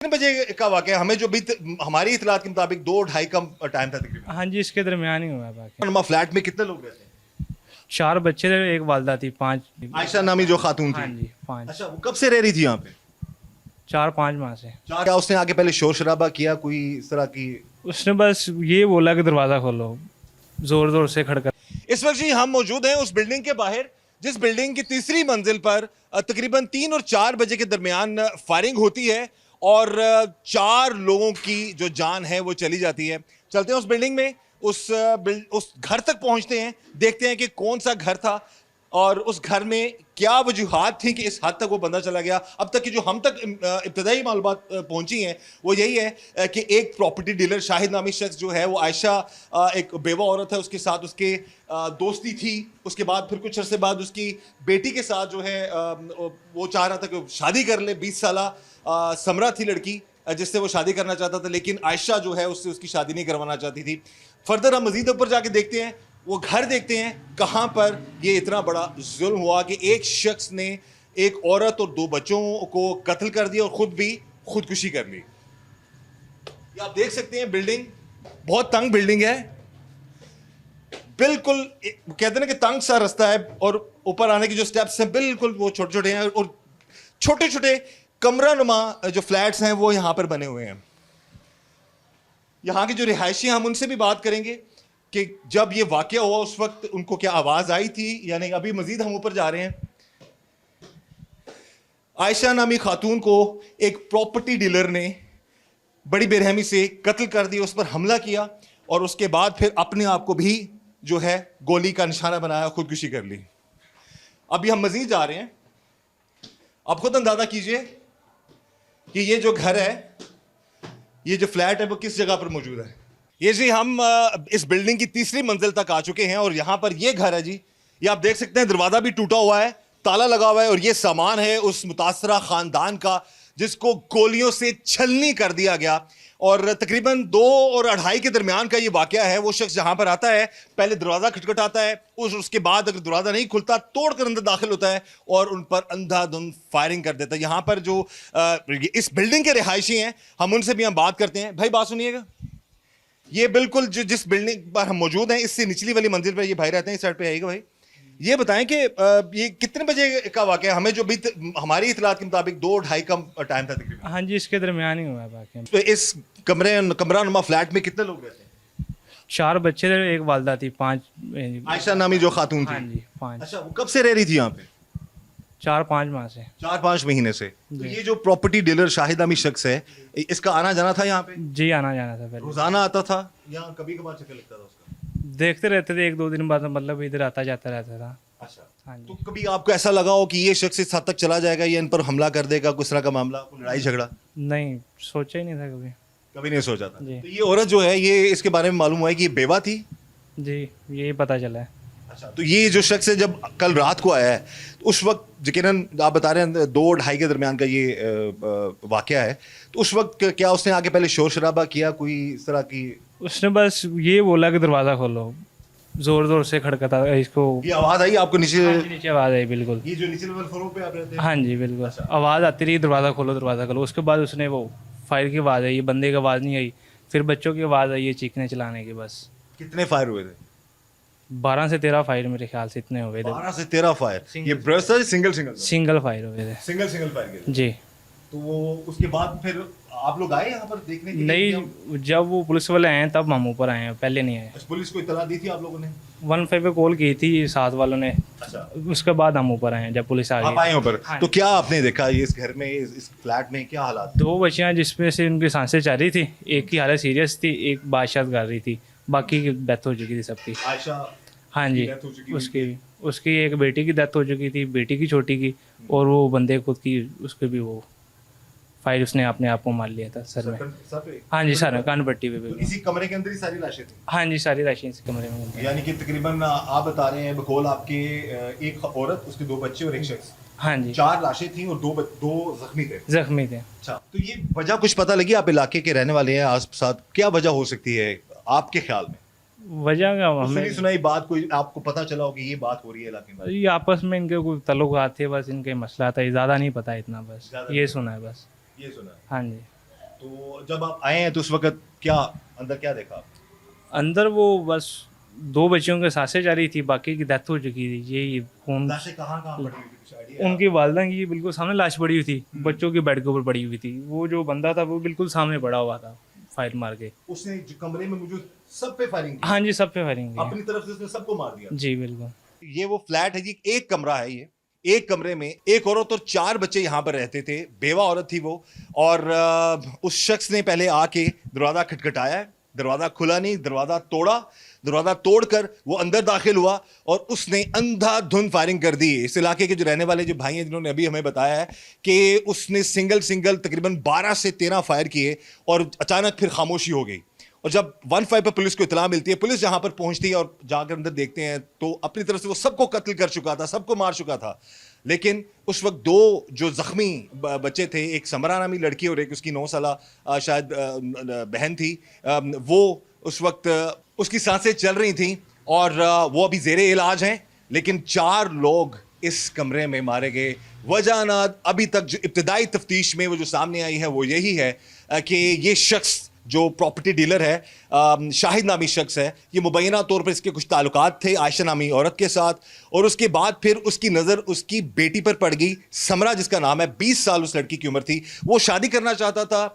कितने बजे का वाकया? हमें जो भी हमारी इतलात के मुताबिक 2-2:30 का टाइम था तकरीबन। हाँ जी, इसके दरमियान ही हुआ बाकी। नमा फ्लैट में कितने लोग रहते हैं? 4 बच्चे थे, एक वालदा थी, 5। आयशा नामी जो खातून हाँ थी। जी, 5। अच्छा, वो कब से रह रही थी यहाँ पे? 4-5 माह से। क्या उसने आगे पहले शोर शराबा किया, कोई इस तरह की? उसने बस ये बोला कि दरवाज़ा खोलो, ज़ोर ज़ोर से खड़का। इस वक्त जी हम मौजूद हैं उस बिल्डिंग के बाहर जिस बिल्डिंग की तीसरी मंजिल पर तकरीबन 3 और 4 बजे के दरमियान फायरिंग होती है और 4 लोगों की जो जान है वो चली जाती है। चलते हैं उस बिल्डिंग में, उस घर तक पहुंचते हैं, देखते हैं कि कौन सा घर था और उस घर में क्या वजूहात थी कि इस हद तक वो बंदा चला गया। अब तक की जो हम तक इब्तदाई मालूमात पहुंची हैं वो यही है कि एक प्रॉपर्टी डीलर शाहिद नामी शख्स जो है वो आयशा एक बेवा औरत है, उसके साथ उसके दोस्ती थी। उसके बाद फिर कुछ अरसे बाद उसकी बेटी के साथ जो है वो चाह रहा था कि शादी कर ले। 20 साल समरा थी लड़की जिससे वो शादी करना चाहता था, लेकिन आयशा जो है उससे उसकी शादी नहीं करवाना चाहती थी। फर्दर हम मजीद ऊपर जाके देखते हैं, वो घर देखते हैं कहां पर ये इतना बड़ा जुल्म हुआ कि एक शख्स ने एक औरत और 2 बच्चों को कत्ल कर दिया और खुद भी खुदकुशी कर ली। ये आप देख सकते हैं, बिल्डिंग बहुत तंग बिल्डिंग है, बिल्कुल कहते हैं ना कि तंग सा रास्ता है और ऊपर आने की जो स्टेप्स हैं बिल्कुल वो छोटे छोटे हैं और छोटे छोटे कमरा नुमा जो फ्लैट्स हैं वो यहां पर बने हुए हैं। यहां के जो रिहायशी, हम उनसे भी बात करेंगे कि जब ये वाकया हुआ उस वक्त उनको क्या आवाज आई थी या नहीं। अभी मजीद हम ऊपर जा रहे हैं। आयशा नामी खातून को एक प्रॉपर्टी डीलर ने बड़ी बेरहमी से कत्ल कर दिया, उस पर हमला किया और उसके बाद फिर अपने आप को भी जो है गोली का निशाना बनाया, खुदकुशी कर ली। अभी हम मजीद जा रहे हैं। आप खुद अंदाजा कीजिए कि ये जो घर है, ये जो फ्लैट है वो किस जगह पर मौजूद है। ये जी हम इस बिल्डिंग की तीसरी मंजिल तक आ चुके हैं और यहां पर ये घर है जी। ये आप देख सकते हैं, दरवाजा भी टूटा हुआ है, ताला लगा हुआ है और ये सामान है उस मुतासरा खानदान का जिसको गोलियों से छलनी कर दिया गया। और तकरीबन 2 और 2:30 के दरमियान का ये वाकया है। वो शख्स जहां पर आता है, पहले दरवाजा खटखटाता है, उसके बाद अगर दरवाजा नहीं खुलता तोड़कर अंदर दाखिल होता है और उन पर अंधाधुंध फायरिंग कर देता है। यहां पर जो इस बिल्डिंग के रिहायशी हैं, हम उनसे भी हम बात करते हैं। भाई बात सुनिएगा, ये बिल्कुल जिस बिल्डिंग पर हम मौजूद हैं इससे निचली वाली मंजिल पर ये भाई रहते हैं। इस साइड पे आइएगा भाई। ये बताएं कि ये कितने बजे का वाकया? हमें जो भी हमारी इतलात के मुताबिक 2-2:30 का टाइम था तकरीबन। हाँ जी, इसके दरमियान ही हुआ बाकी। तो इस कमरा नुमा फ्लैट में कितने लोग रहते हैं? 4 बच्चे थे, एक वालदा थी, 5। आयशा नामी जो खातून हाँ थी। जी, 5। अच्छा, वो कब से रह रही थी यहाँ पे? 4-5 माह से। 4-5 महीने से। तो ये जो प्रॉपर्टी डीलर शाहिद नामी शख्स है, इसका आना जाना था यहाँ पे? जी, आना जाना था पहले। रोजाना आता था या कभी कभार चक्कर लगता था उसका? देखते रहते थे, 1-2 दिन बाद मतलब इधर आता जाता रहता था। अच्छा। हाँ जी। तो कभी आपको ऐसा लगा हो कि ये शख्स इस हद तक चला जाएगा या इन पर हमला कर देगा, कुछ तरह का मामला, कोई लड़ाई झगड़ा? नहीं, सोचा ही नहीं था कभी। कभी नहीं सोचा था। जी। तो ये औरत जो है, ये इसके बारे में मालूम हुआ है कि ये बेवा थी। जी, यही पता चला है। अच्छा, तो ये जो शख्स है जब कल रात को आया है तो उस वक्त यकीनन आप बता रहे हैं 2-2:30 के दरमियान का ये वाकया है, तो उस वक्त क्या उसने आगे पहले शोर शराबा किया, कोई इस तरह की? उसने बस ये बोला कि दरवाज़ा खोलो, ज़ोर ज़ोर से खड़कता इसको। ये आवाज आई आपको नीचे? हाँ जी, नीचे आवाज़ आई बिल्कुल। ये जो नीचे लेवल फ्लोर पे आप रहते हैं? हाँ जी, बिल्कुल। आवाज़ आती रही, दरवाज़ा खोलो दरवाज़ा खोलो। उसके बाद उसने वो फायर की आवाज़ आई, बंदे की आवाज़ नहीं आई, फिर बच्चों की आवाज़ आई है चीखने चलाने की। बस कितने फायर हुए थे? 12 से 13 फायर मेरे ख्याल से इतने हुए थे। 12 से 13 फायर। ये ब्रस्ट है, सिंगल सिंगल सिंगल फायर हुए थे। सिंगल फायर किए? जी। तो वो उसके बाद फिर आप लोग आए यहाँ पर देखने के लिए? नहीं, जब वो पुलिस वाले आए तब हम ऊपर आए हैं, पहले नहीं आए। पुलिस को इतला दी थी आप लोगों ने? 15 पे कॉल की थी साथ वालों ने। अच्छा। उसके बाद हम ऊपर आए हैं जब पुलिस आ आप गई। आए ऊपर। हाँ। तो क्या आपने देखा ये इस घर में, इस फ्लैट में क्या हालात? 2 बच्चियाँ जिसमें से उनकी सांसें चल रही थी, एक की हालत सीरियस थी, एक बादशाह कर रही थी, बाकी की डेथ हो चुकी थी सबकी। आयशा हाँ जी, डेथ हो चुकी उसकी उसकी एक बेटी की डेथ हो चुकी थी, बेटी की छोटी की, और वो बंदे खुद की उसके भी वो फायर उसने अपने आप को मार लिया था सर में। सब पे? हाँ जी, सर कान पट्टी पे तो भी। इसी कमरे के अंदर ही सारी लाशें थी? हाँ जी, सारी राशि इस कमरे में मिलती है। यानी कि तकरीबन आप बता रहे हैं बकौल आपके एक औरत, उसके 2 बच्चे और एक शख्स, हाँ जी, 4 लाशें थी और 2 जख्मी थे। जख्मी थे। अच्छा, तो ये वजह कुछ पता लगी? आप इलाके के रहने वाले हैं, आस पास क्या वजह हो सकती है आपके ख्याल में? वजह का सुनी हमें सुनाई बात कोई आपको पता चला हो कि ये बात हो रही है इलाके में? ये आपस में इनके कोई तल्लुकात थे, बस इनके मसला था, ज़्यादा नहीं पता इतना, बस ज़्यादा ये नहीं। सुना है बस। ये सुना है। हाँ जी। तो जब आप आए हैं तो उस वक्त क्या अंदर क्या देखा आपने? अंदर वो बस 2 बच्चियों के सांसें जा रही थी, बाकी की डेथ हो चुकी थी। यही खून लाशें कहाँ कहाँ पड़ी हुई थी, कुछ आइडिया? उनकी वालदा की बिल्कुल सामने लाश पड़ी हुई थी, बच्चों की बेड के ऊपर पड़ी हुई थी। वो जो बंदा था वो बिल्कुल सामने पड़ा हुआ था, फायर मार के। उसने जो कमरे में मौजूद सब पे फायरिंग की, हाँ जी, सब पे फायरिंग की। अपनी तरफ से उसने सबको मार दिया। जी बिल्कुल। ये वो फ्लैट है जी, एक कमरा है ये। एक कमरे में एक औरत और 4 बच्चे यहां पर रहते थे। बेवा औरत थी वो। और उस शख्स ने पहले आके दरवाजा खटखटाया है, दरवाजा खुला नहीं, दरवाजा तोड़ा। दरवाजा तोड़कर वो अंदर दाखिल हुआ और उसने अंधाधुंध फायरिंग कर दी। इस इलाके के जो रहने वाले जो भाई हैं जिन्होंने अभी हमें बताया है कि उसने सिंगल तकरीबन 12 से 13 फायर किए और अचानक फिर खामोशी हो गई। और जब 15 पर पुलिस को इतला मिलती है, पुलिस जहां पर पहुंचती है और जाकर अंदर देखते हैं तो अपनी तरफ से वो सबको कत्ल कर चुका था, सबको मार चुका था। लेकिन उस वक्त 2 जो जख्मी बच्चे थे, एक समरा नामी लड़की और एक उसकी 9 साला शायद बहन थी, वो उस वक्त उसकी सांसें चल रही थी और वो अभी जेरे इलाज हैं। लेकिन 4 लोग इस कमरे में मारे गए। वजह ना अभी तक जो इब्तदाई तफ्तीश में वो जो सामने आई है वो यही है कि ये शख्स जो प्रॉपर्टी डीलर है, शाहिद नामी शख्स है, ये मुबैना तौर पर इसके कुछ ताल्लुकात थे आयशा नामी औरत के साथ। और उसके बाद फिर उसकी नज़र उसकी बेटी पर पड़ गई, समरा जिसका नाम है। 20 साल उस लड़की की उम्र थी। वो शादी करना चाहता था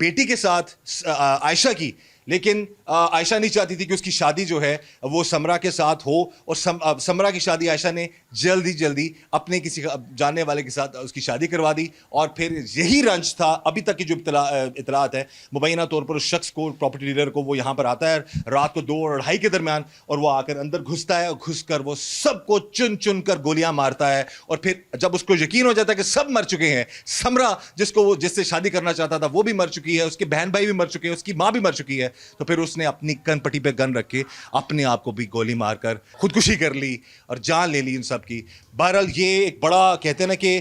बेटी के साथ आयशा की, लेकिन आयशा नहीं चाहती थी कि उसकी शादी जो है वो समरा के साथ हो। और समरा की शादी आयशा ने जल्दी अपने किसी जानने वाले के साथ उसकी शादी करवा दी। और फिर यही रंज था अभी तक की जो इतलात है, मुबैना तौर पर उस शख्स को, प्रॉपर्टी डीलर को, वो यहाँ पर आता है रात को 2 और 2:30 के दरमियान और वो आकर अंदर घुसता है और घुसकर वो सबको चुन कर गोलियां मारता है। और फिर जब उसको यकीन हो जाता है कि सब मर चुके हैं, समरा जिसको वो जिससे शादी करना चाहता था वो भी मर चुकी है, उसके बहन भाई भी मर चुके हैं, उसकी माँ भी मर चुकी है, तो फिर उसने अपनी कनपट्टी पे गन रख के अपने आप को भी गोली मारकर खुदकुशी कर ली और जान ले ली इन सब की। बहरहाल ये एक बड़ा कहते हैं ना कि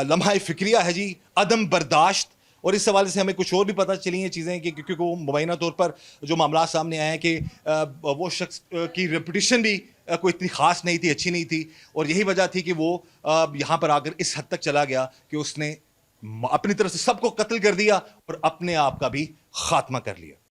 लम्हा फिक्रिया है जी, अदम बर्दाश्त। और इस हवाले से हमें कुछ और भी पता चली हैं चीज़ें कि क्योंकि वो मुबैना तौर पर जो मामला सामने आए हैं कि वो शख्स की रेपुटेशन भी कोई इतनी ख़ास नहीं थी, अच्छी नहीं थी। और यही वजह थी कि वो यहाँ पर आकर इस हद तक चला गया कि उसने अपनी तरफ से सबको कत्ल कर दिया और अपने आप का भी खात्मा कर लिया।